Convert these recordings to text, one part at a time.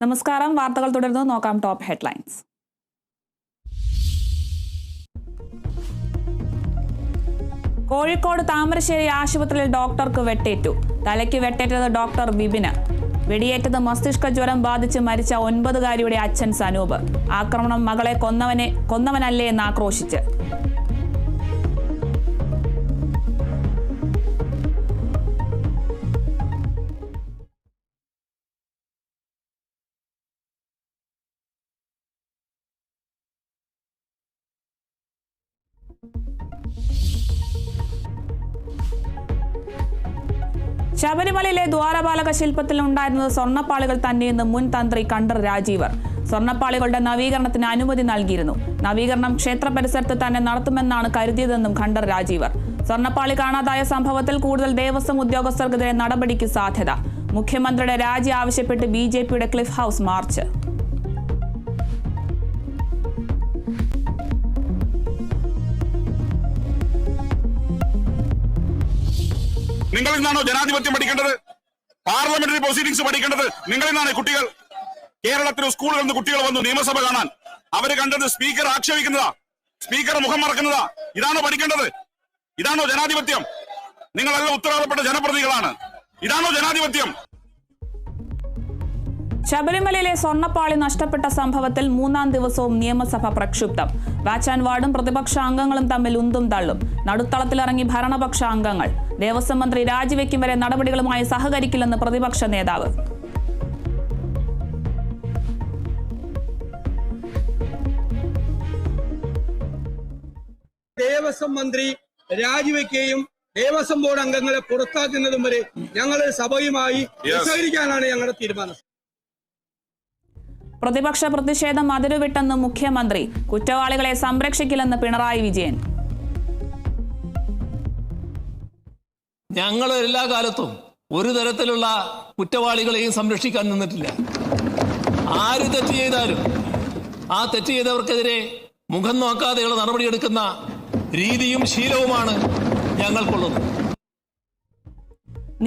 നമസ്കാരം. വാർത്തകൾ തുടർന്ന് നോക്കാം ടോപ്പ് ഹെഡ്ലൈൻസ്. കോഴിക്കോട് താമരശ്ശേരി ആശുപത്രിയിൽ ഡോക്ടർക്ക് വെട്ടേറ്റു. തലയ്ക്ക് വെട്ടേറ്റത് ഡോക്ടർ വിപിന്. വെടിയേറ്റത് മസ്തിഷ്ക ജ്വരം ബാധിച്ച് മരിച്ച 9-കാരിയുടെ അച്ഛൻ സനൂപ്. ആക്രമണം മകളെ കൊന്നവനല്ലേ എന്ന് ആക്രോശിച്ച്. ശബരിമലയിലെ ദ്വാരപാലക ശില്പത്തിൽ ഉണ്ടായിരുന്നത് സ്വർണ്ണപ്പാളികൾ തന്നെയെന്ന് മുൻ തന്ത്രി കണ്ഠർ രാജീവർ. സ്വർണ്ണപ്പാളികളുടെ നവീകരണത്തിന് അനുമതി നൽകിയിരുന്നു. നവീകരണം ക്ഷേത്ര പരിസരത്ത് തന്നെ നടത്തുമെന്നാണ് കരുതിയതെന്നും കണ്ഠർ രാജീവർ. സ്വർണ്ണപ്പാളി കാണാതായ സംഭവത്തിൽ കൂടുതൽ ദേവസ്വം ഉദ്യോഗസ്ഥർക്കെതിരെ നടപടിക്ക് സാധ്യത. മുഖ്യമന്ത്രിയുടെ രാജി ആവശ്യപ്പെട്ട് BJPയുടെ ക്ലിഫ് ഹൗസ് മാർച്ച്. നിങ്ങളിൽ നിന്നാണോ ജനാധിപത്യം പഠിക്കേണ്ടത്? പാർലമെന്ററി പ്രൊസീഡിംഗ്സ് പഠിക്കേണ്ടത് നിങ്ങളിൽ നിന്നാണ്. കുട്ടികൾ കേരളത്തിലെ സ്കൂളുകളിൽ നിന്ന് കുട്ടികൾ വന്നു നിയമസഭ കാണാൻ. അവര് കണ്ടത് സ്പീക്കർ ആക്ഷേപിക്കുന്നതാ, സ്പീക്കർ മുഖം മറക്കുന്നതാ. ഇതാണോ പഠിക്കേണ്ടത്? ഇതാണോ ജനാധിപത്യം? നിങ്ങളെല്ലാം ഉത്തരവാദപ്പെട്ട ജനപ്രതിനിധികളാണ്. ഇതാണോ ജനാധിപത്യം? ശബരിമലയിലെ സ്വർണ്ണപ്പാളി നഷ്ടപ്പെട്ട സംഭവത്തിൽ 3-ാം ദിവസവും നിയമസഭ പ്രക്ഷുബ്ധം. വാച്ച് ആൻഡ് വാർഡും പ്രതിപക്ഷ അംഗങ്ങളും തമ്മിൽ ഉന്തും തള്ളും. നടുത്തളത്തിലിറങ്ങി ഭരണപക്ഷ അംഗങ്ങൾ. ദേവസ്വം മന്ത്രി രാജിവെക്കും വരെ നടപടികളുമായി സഹകരിക്കില്ലെന്ന് പ്രതിപക്ഷ നേതാവ്. ദേവസ്വം മന്ത്രി രാജിവെക്കുകയും ദേവസ്വം ബോർഡ് അംഗങ്ങളെ പുറത്താക്കുന്നതും വരെ ഞങ്ങൾ സഭയുമായി സഹകരിക്കാനാണ് ഞങ്ങളുടെ തീരുമാനം. പ്രതിപക്ഷ പ്രതിഷേധം അതിരുവിട്ടെന്ന് മുഖ്യമന്ത്രി. കുറ്റവാളികളെ സംരക്ഷിക്കില്ലെന്ന് പിണറായി വിജയൻ. ഞങ്ങൾ എല്ലാ കാലത്തും ഒരു തരത്തിലുള്ള കുറ്റവാളികളെയും സംരക്ഷിക്കാൻ നിന്നിട്ടില്ല. ആര് തെറ്റ് ചെയ്താലും ആ തെറ്റ് ചെയ്തവർക്കെതിരെ മുഖം നോക്കാതെയുള്ള നടപടിയെടുക്കുന്ന രീതിയും ശീലവുമാണ് ഞങ്ങൾക്കുള്ളത്.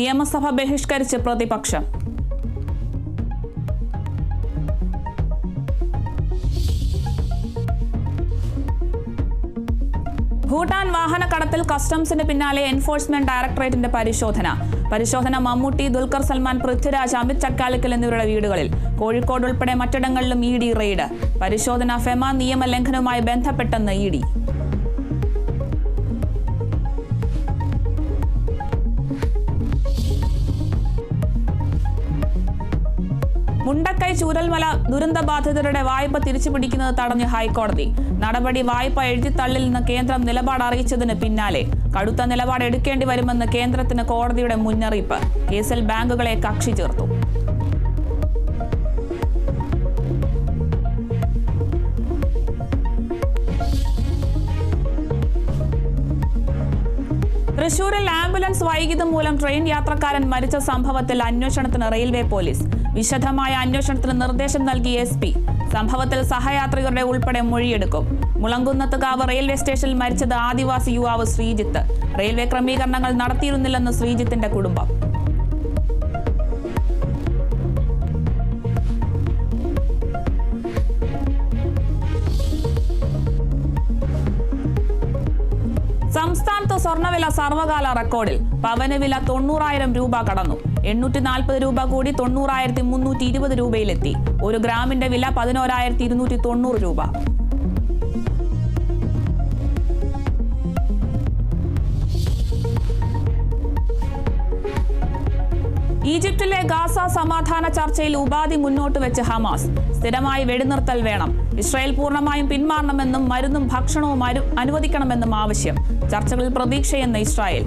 നിയമസഭ ബഹിഷ്കരിച്ച് പ്രതിപക്ഷം. ഭൂട്ടാൻ വാഹനക്കടത്തിൽ കസ്റ്റംസിന് പിന്നാലെ എൻഫോഴ്സ്മെന്റ് ഡയറക്ടറേറ്റിന്റെ പരിശോധന മമ്മൂട്ടി, ദുൽഖർ സൽമാൻ, പൃഥ്വിരാജ്, അമിത് ചക്കാലക്കൽ എന്നിവരുടെ വീടുകളിൽ. കോഴിക്കോട് ഉൾപ്പെടെ മറ്റിടങ്ങളിലും ED റെയ്ഡ്. പരിശോധന ഫെമ നിയമലംഘനവുമായി ബന്ധപ്പെട്ടെന്ന് ED. മുണ്ടക്കൈ ചൂരൽമല ദുരന്തബാധിതരുടെ വായ്പ തിരിച്ചുപിടിക്കുന്നത് തടഞ്ഞ് ഹൈക്കോടതി. നടപടി വായ്പ എഴുതിത്തള്ളില്ലെന്ന് കേന്ദ്രം നിലപാട് അറിയിച്ചതിന് പിന്നാലെ കടുത്ത നിലപാട് എടുക്കേണ്ടി വരുമെന്ന് കേന്ദ്രത്തിന് കോടതിയുടെ മുന്നറിയിപ്പ്. കേസിൽ ബാങ്കുകളെ കക്ഷി ചേർത്തു. തൃശൂരിൽ ആംബുലൻസ് വൈകിയതും മൂലം ട്രെയിൻ യാത്രക്കാരൻ മരിച്ച സംഭവത്തിൽ അന്വേഷണത്തിന് റെയിൽവേ പോലീസ്. വിശദമായ അന്വേഷണത്തിന് നിർദ്ദേശം നൽകി SP. സംഭവത്തിൽ സഹയാത്രികരുടെ ഉൾപ്പെടെ മൊഴിയെടുക്കും. മുളങ്കുന്നത്തുകാവ് റെയിൽവേ സ്റ്റേഷനിൽ മരിച്ചത് ആദിവാസി യുവാവ് ശ്രീജിത്ത്. റെയിൽവേ ക്രമീകരണങ്ങൾ നടത്തിയിരുന്നില്ലെന്ന് ശ്രീജിത്തിന്റെ കുടുംബം. സംസ്ഥാനത്ത് സ്വർണ്ണവില സർവകാല റെക്കോർഡിൽ. പവന് വില 90,000 രൂപ കടന്നു. 840 രൂപ കൂടി 90,320 രൂപയിലെത്തി. 1 ഗ്രാമിന്റെ വില 11,290 രൂപ. ഈജിപ്തിലെ ഗാസ സമാധാന ചർച്ചയിൽ ഉപാധി മുന്നോട്ട് വെച്ച് ഹമാസ്. സ്ഥിരമായി വെടിനിർത്തൽ വേണം. ഇസ്രായേൽ പൂർണ്ണമായും പിന്മാറണമെന്നും മരുന്നും ഭക്ഷണവും അനുവദിക്കണമെന്നും ആവശ്യം. ചർച്ചകളിൽ പ്രതീക്ഷയെന്ന് ഇസ്രായേൽ.